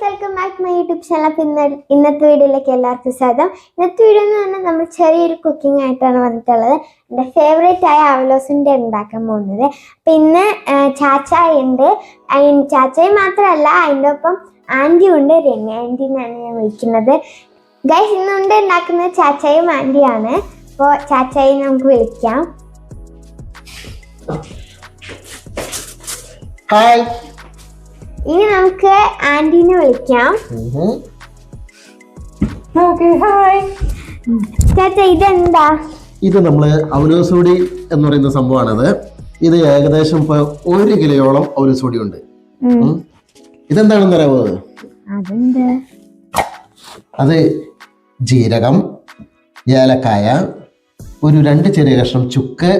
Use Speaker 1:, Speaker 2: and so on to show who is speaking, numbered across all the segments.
Speaker 1: Welcome back my YouTube channel. അപ്പോൾ ഇന്നത്തെ വീഡിയോയിലേക്ക് എല്ലാവർക്കും സ്വാഗതം. ഇന്നത്തെ വീഡിയോ എന്ന് പറഞ്ഞാൽ നമ്മൾ ചെറിയൊരു കുക്കിംഗ് ആയിട്ടാണ് വന്നിട്ടുള്ളത്. എൻ്റെ ഫേവറേറ്റ് ആയ അവലോസിൻ്റെ ഉണ്ടാക്കാൻ പോകുന്നത്. അപ്പം ഇന്ന് ചാച്ചായി ഉണ്ട്. ചാച്ചായി മാത്രമല്ല, അതിൻ്റെ ഒപ്പം ആൻറ്റിയും ഉണ്ട്. രമ്യ ആൻറ്റി എന്നാണ് ഞാൻ വിളിക്കുന്നത്. ഗൈസ്, ഇന്നുണ്ട് ഉണ്ടാക്കുന്നത് ചാച്ചായും ആൻറ്റിയാണ്. അപ്പോൾ ചാച്ചായി നമുക്ക് വിളിക്കാം.
Speaker 2: ഹായ്.
Speaker 1: ഇനി നമുക്ക് ആന്റീനെ വിളിക്കാം. ചേട്ടാ, ഇതെന്താ?
Speaker 2: ഇത് നമ്മള് അവലോസുപൊടി എന്ന് പറയുന്ന സംഭവമാണത്. ഇത് ഏകദേശം ഇപ്പൊ 1 കിലോയോളം അവലോസുപൊടി ഉണ്ട്. ഇതെന്താണെന്ന് അറിയാമോ? അത് ജീരകം, ഏലക്കായ, ഒരു 2 ചെറിയ കഷ്ണം ചുക്ക്,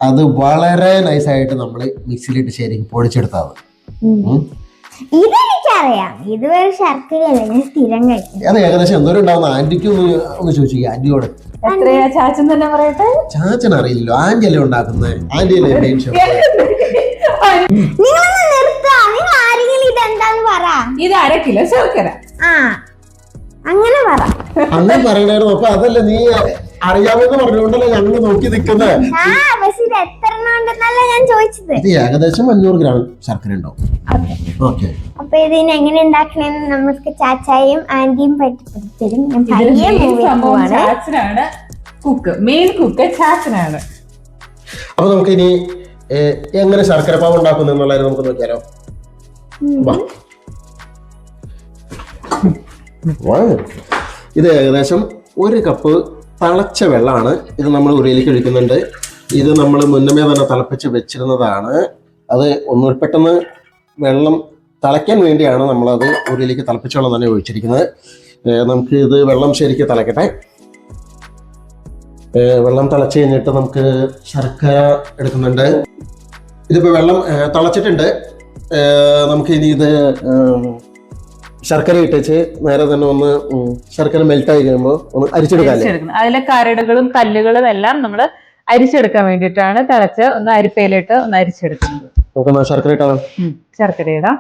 Speaker 2: അത് വളരെ നൈസായിട്ട് നമ്മൾ മിക്സിയിലിട്ട് ശരിക്കും പൊടിച്ചെടുത്താൽ
Speaker 1: ഇതെനിക്കറിയാം. ഇതുവരെ ശർക്കരയല്ല, ഞാൻ സ്ഥിരം കഴിക്കും.
Speaker 2: അത് ഏകദേശം എന്തോരം ഉണ്ടാവുന്ന ആന്റിക്ക് ഒന്ന് ചോദിച്ചു. ആന്റിയോട്
Speaker 3: എത്രയാ ചാച്ചൻ തന്നെ പറയട്ടെ.
Speaker 2: ചാച്ചൻ അറിയില്ലല്ലോ, ആന്റി അല്ലേ ഉണ്ടാക്കുന്നത്. ആന്റി അല്ലേ മെയിൻ ഷെഫ്.
Speaker 1: നിങ്ങളൊന്ന് നിർത്താ. നിങ്ങൾ ആരെങ്കിലും ഇതെന്താന്ന് പറ.
Speaker 3: ഇത് 1/2 കിലോ ശർക്കര.
Speaker 1: അങ്ങനെ പറ.
Speaker 2: അങ്ങനെ പറയണായിരുന്നു. അപ്പൊ അതല്ല, നീ അറിയാമെന്ന് പറഞ്ഞുകൊണ്ടല്ലേ ഞങ്ങൾ നോക്കി നിൽക്കുന്നത്.
Speaker 1: ഇത് എത്ര ഉണ്ടെന്നല്ല ഞാൻ ചോദിച്ചത്.
Speaker 2: ഇത് ഏകദേശം 500 ഗ്രാം ശർക്കര ഉണ്ടാവും. ഓക്കെ.
Speaker 1: അപ്പൊ ഇതിന് എങ്ങനെ ഉണ്ടാക്കണെന്ന് നമുക്ക് ചാച്ചായും ആന്റിയും പഠിപ്പിച്ചിരും.
Speaker 3: ചാച്ചനാണ് കുക്ക്, മെയിൻ കുക്ക് ചാച്ചനാണ്.
Speaker 2: അപ്പൊ നമുക്ക് ഇനി എങ്ങനെ ശർക്കര പാവ് ഉണ്ടാക്കുന്നു എന്നുള്ളത് നമുക്ക് നോക്കിയാലോ. ഇത് ഏകദേശം 1 കപ്പ് തിളച്ച വെള്ളമാണ്. ഇത് നമ്മൾ ഉരുളിയിലേക്ക് ഒഴിക്കുന്നുണ്ട്. ഇത് നമ്മൾ മുന്നമേ തന്നെ തിളപ്പിച്ച് വെച്ചിരുന്നതാണ്. അത് ഒന്ന് പെട്ടെന്ന് വെള്ളം തിളയ്ക്കാൻ വേണ്ടിയാണ് നമ്മളത് ഉരുളിയിലേക്ക് തിളപ്പിച്ച വെള്ളം തന്നെ ഒഴിച്ചിരിക്കുന്നത്. നമുക്ക് ഇത് വെള്ളം ശരിക്കും തിളക്കട്ടെ. വെള്ളം തിളച്ച് കഴിഞ്ഞിട്ട് നമുക്ക് ശർക്കര എടുക്കുന്നുണ്ട്. ഇതിപ്പോൾ വെള്ളം തിളച്ചിട്ടുണ്ട്. നമുക്ക് ഇനി ഇത് ശർക്കര ഇട്ടിച്ച് നേരെ തന്നെ ഒന്ന് ശർക്കര മെൽറ്റായി കഴിയുമ്പോൾ ഒന്ന് അരിച്ചെടുക്കാം.
Speaker 3: അതിലെ കരടുകളും കല്ലുകളും എല്ലാം നമ്മൾ അരിച്ചെടുക്കാൻ വേണ്ടിയിട്ടാണ് തിളച്ച് ഒന്ന് അരിപ്പയിലിട്ട് ഒന്ന് അരിച്ചെടുക്കുന്നത്.
Speaker 2: നമുക്ക് ശർക്കര ഇട്ടാ.
Speaker 3: ശർക്കര ഇടാം.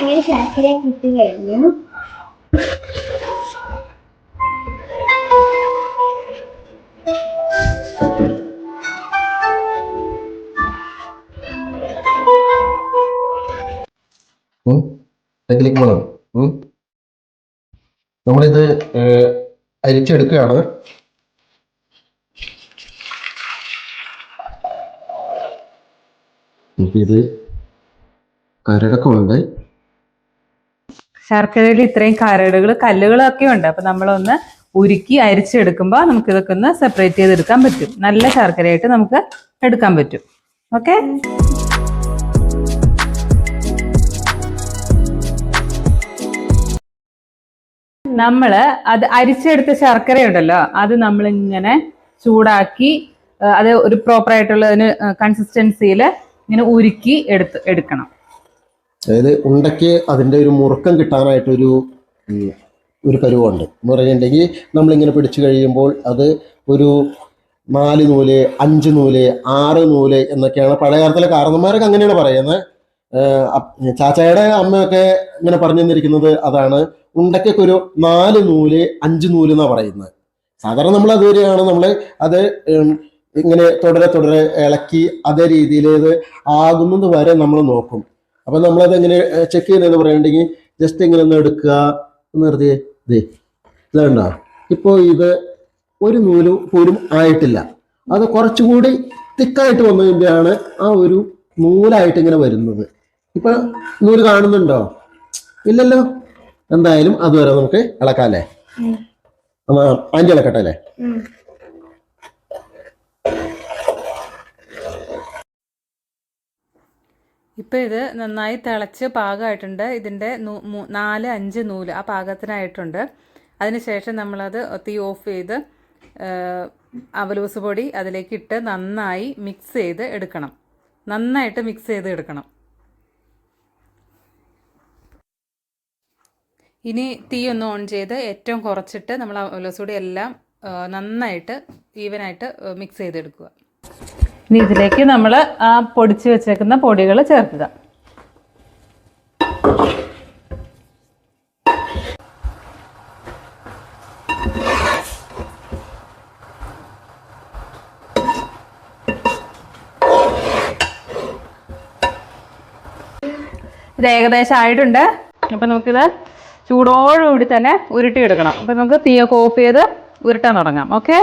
Speaker 1: അങ്ങനെ ശർക്കര കിട്ടി കഴിഞ്ഞു.
Speaker 2: നമ്മളിത് അരിച്ചെടുക്കുകയാണ്. ഇത് കരടക്കമുണ്ട്.
Speaker 3: ശർക്കരയിൽ ഇത്രയും കരടുകൾ കല്ലുകളൊക്കെ ഉണ്ട്. അപ്പൊ നമ്മളൊന്ന് ഉരുക്കി അരിച്ചെടുക്കുമ്പോൾ നമുക്ക് ഇതൊക്കെ ഒന്ന് സെപ്പറേറ്റ് ചെയ്തെടുക്കാൻ പറ്റും. നല്ല ശർക്കരയായിട്ട് നമുക്ക് എടുക്കാൻ പറ്റും. ഓക്കെ. നമ്മള് അത് അരിച്ചെടുത്ത ശർക്കര ഉണ്ടല്ലോ, അത് നമ്മളിങ്ങനെ ചൂടാക്കി അത് ഒരു പ്രോപ്പർ ആയിട്ടുള്ള കൺസിസ്റ്റൻസിയിൽ ഇങ്ങനെ ഉരുക്കി എടുക്കണം.
Speaker 2: അതായത് ഉണ്ടയ്ക്ക് അതിൻ്റെ ഒരു മുറുക്കം കിട്ടാനായിട്ടൊരു പരുവമുണ്ട് എന്ന് പറഞ്ഞിട്ടുണ്ടെങ്കിൽ നമ്മളിങ്ങനെ പിടിച്ചു കഴിയുമ്പോൾ അത് ഒരു 4 നൂല്, 5 നൂല്, 6 നൂല് എന്നൊക്കെയാണ് പഴയ കാലത്തിലെ കാരണന്മാരൊക്കെ അങ്ങനെയാണ് പറയുന്നത്. ചാച്ചയുടെ അമ്മയൊക്കെ ഇങ്ങനെ പറഞ്ഞു തന്നിരിക്കുന്നത് അതാണ്. ഉണ്ടയ്ക്കൊക്കെ ഒരു 4 നൂല്, 5 നൂല് എന്നാണ് പറയുന്നത്. സാധാരണ നമ്മൾ അതുവരെയാണ് നമ്മൾ അത് ഇങ്ങനെ തുടരെ ഇളക്കി അതേ രീതിയിൽ ഇത് ആകുന്നത് വരെ നമ്മൾ നോക്കും. അപ്പം നമ്മളത് എങ്ങനെ ചെക്ക് ചെയ്യുന്നതെന്ന് പറയുന്നുണ്ടെങ്കിൽ ജസ്റ്റ് ഇങ്ങനെ ഒന്ന് എടുക്കുക, നിർത്തിയേ. ഇതുണ്ടോ, ഇപ്പോൾ ഇത് 1 നൂല് പോലും ആയിട്ടില്ല. അത് കുറച്ചുകൂടി തിക്കായിട്ട് വന്നു കഴിയുമ്പോഴാണ് ആ ഒരു നൂലായിട്ട് ഇങ്ങനെ വരുന്നത്. ഇപ്പൊ നൂല് കാണുന്നുണ്ടോ? ഇല്ലല്ലോ. എന്തായാലും അതുവരെ നമുക്ക് ഇളക്കാല്ലേ. ആന്റി ഇളക്കട്ടെ അല്ലേ?
Speaker 3: ഇപ്പൊ ഇത് നന്നായി തിളച്ച് പാകമായിട്ടുണ്ട്. ഇതിന്റെ 4-5 നൂല് ആ പാകത്തിനായിട്ടുണ്ട്. അതിനുശേഷം നമ്മളത് തീ ഓഫ് ചെയ്ത് അവലൂസ് പൊടി അതിലേക്ക് ഇട്ട് നന്നായി മിക്സ് ചെയ്ത് എടുക്കണം. നന്നായിട്ട് മിക്സ് ചെയ്ത് എടുക്കണം. ഇനി തീ ഒന്ന് ഓൺ ചെയ്ത് ഏറ്റവും കുറച്ചിട്ട് നമ്മൾ അവലോസുപൊടി എല്ലാം നന്നായിട്ട് ഈവനായിട്ട് മിക്സ് ചെയ്തെടുക്കുക. ഇനി ഇതിലേക്ക് നമ്മൾ ആ പൊടിച്ച് വെച്ചേക്കുന്ന പൊടികൾ ചേർക്കുക. ഇത് ഏകദേശം ആയിട്ടുണ്ട്. അപ്പം നമുക്കിത് ചൂടോടുകൂടി തന്നെ ഉരുട്ടിയെടുക്കണം. അപ്പം നമുക്ക് തീയൊക്കെ ഓഫ് ചെയ്ത് ഉരുട്ടാൻ തുടങ്ങാം. ഓക്കെ.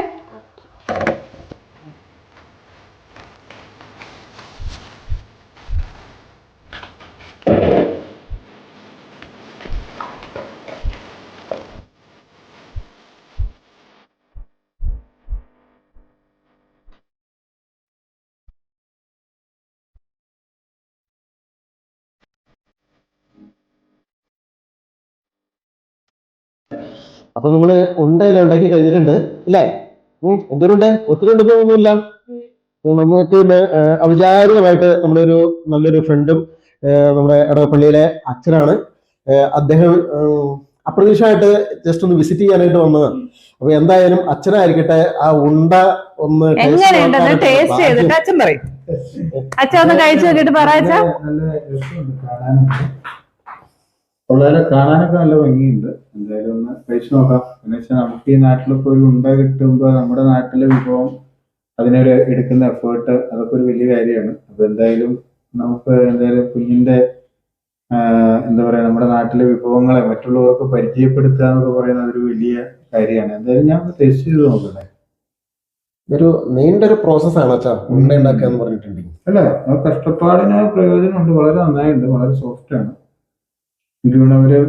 Speaker 2: അപ്പൊ നമ്മള് ഉണ്ടെല്ലാം ഉണ്ടാക്കി കഴിഞ്ഞിട്ടുണ്ട് അല്ലേ? എന്തൊരുണ്ട് ഒത്തിരി ഉണ്ടെന്നൊന്നുമില്ല. നമുക്ക് ഔപചാരികമായിട്ട് നമ്മുടെ ഒരു നല്ലൊരു ഫ്രണ്ടും നമ്മുടെ ഇടവപ്പള്ളിയിലെ അച്ഛനാണ്. അദ്ദേഹം അപ്രതീക്ഷിതമായിട്ട് ജസ്റ്റ് ഒന്ന് വിസിറ്റ് ചെയ്യാനായിട്ട് വന്നതാണ്. അപ്പൊ എന്തായാലും അച്ഛനായിരിക്കട്ടെ ആ ഉണ്ട ഒന്ന്
Speaker 3: ടേസ്റ്റ് ചെയ്തിട്ട് അച്ഛൻ പറയും. അച്ഛൻ ഒന്ന് കഴിച്ചു നോക്കിട്ട് പറയാ.
Speaker 4: വളരെ കാണാനൊക്കെ നല്ല ഭംഗിയുണ്ട്. എന്തായാലും ഒന്ന് കഴിച്ചു നോക്കാം. എന്ന് വെച്ചാൽ നമുക്ക് ഈ നാട്ടിലൊക്കെ ഒരു ഉണ്ട കിട്ടുമ്പോൾ നമ്മുടെ നാട്ടിലെ വിഭവം അതിനൊരു എടുക്കുന്ന എഫേർട്ട് അതൊക്കെ ഒരു വലിയ കാര്യമാണ്. അപ്പൊ എന്തായാലും നമുക്ക് എന്തായാലും കുഞ്ഞിന്റെ എന്താ പറയാ നമ്മുടെ നാട്ടിലെ വിഭവങ്ങളെ മറ്റുള്ളവർക്ക് പരിചയപ്പെടുത്തുക എന്നൊക്കെ പറയുന്നത് അതൊരു വലിയ കാര്യമാണ്. എന്തായാലും ഞാൻ ടേസ്റ്റ് ചെയ്ത് നോക്കട്ടെ.
Speaker 2: ഒരു നീണ്ടൊരു പ്രോസസ്സാണ് അച്ഛാ ഉണ്ട ഉണ്ടാക്കുക എന്ന് പറഞ്ഞിട്ടുണ്ടെങ്കിൽ.
Speaker 4: അല്ല, കഷ്ടപ്പാടിന് പ്രയോജനമുണ്ട്. വളരെ നന്നായിട്ടുണ്ട്, വളരെ സോഫ്റ്റ് ആണ്. എനിക്കൊന്ന് അവര്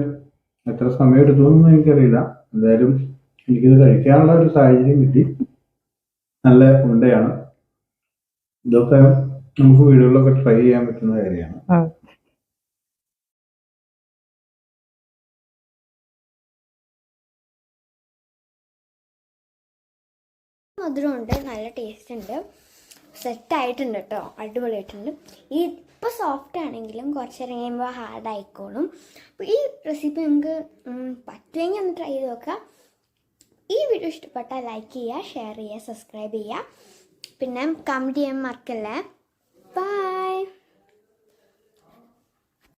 Speaker 4: എത്ര സമയം എടുത്തൊന്നും എനിക്കറിയില്ല. എന്തായാലും എനിക്കിത് കഴിക്കാനുള്ള ഒരു സാഹചര്യം കിട്ടി. നല്ല ഉണ്ടയാണ്. ഇതൊക്കെ നമുക്ക് വീടുകളിലൊക്കെ ട്രൈ ചെയ്യാൻ പറ്റുന്ന കാര്യമാണ്.
Speaker 1: മധുരമുണ്ട്, നല്ല ടേസ്റ്റ് ഉണ്ട്, സെറ്റായിട്ടുണ്ട് കേട്ടോ, അടിപൊളിയായിട്ടുണ്ട്. ഈ ഇപ്പോൾ സോഫ്റ്റ് ആണെങ്കിലും കുറച്ച് നേരം കഴിയുമ്പോൾ ഹാർഡ് ആയിക്കോളും. അപ്പോൾ ഈ റെസിപ്പി നിങ്ങൾക്ക് പറ്റുമെങ്കിൽ ഒന്ന് ട്രൈ ചെയ്ത് നോക്കുക. ഈ വീഡിയോ ഇഷ്ടപ്പെട്ടാൽ ലൈക്ക് ചെയ്യുക, ഷെയർ ചെയ്യുക, സബ്സ്ക്രൈബ് ചെയ്യുക, പിന്നെ കമൻറ്റ് ചെയ്യാൻ മറക്കല്ലേ. ബൈ.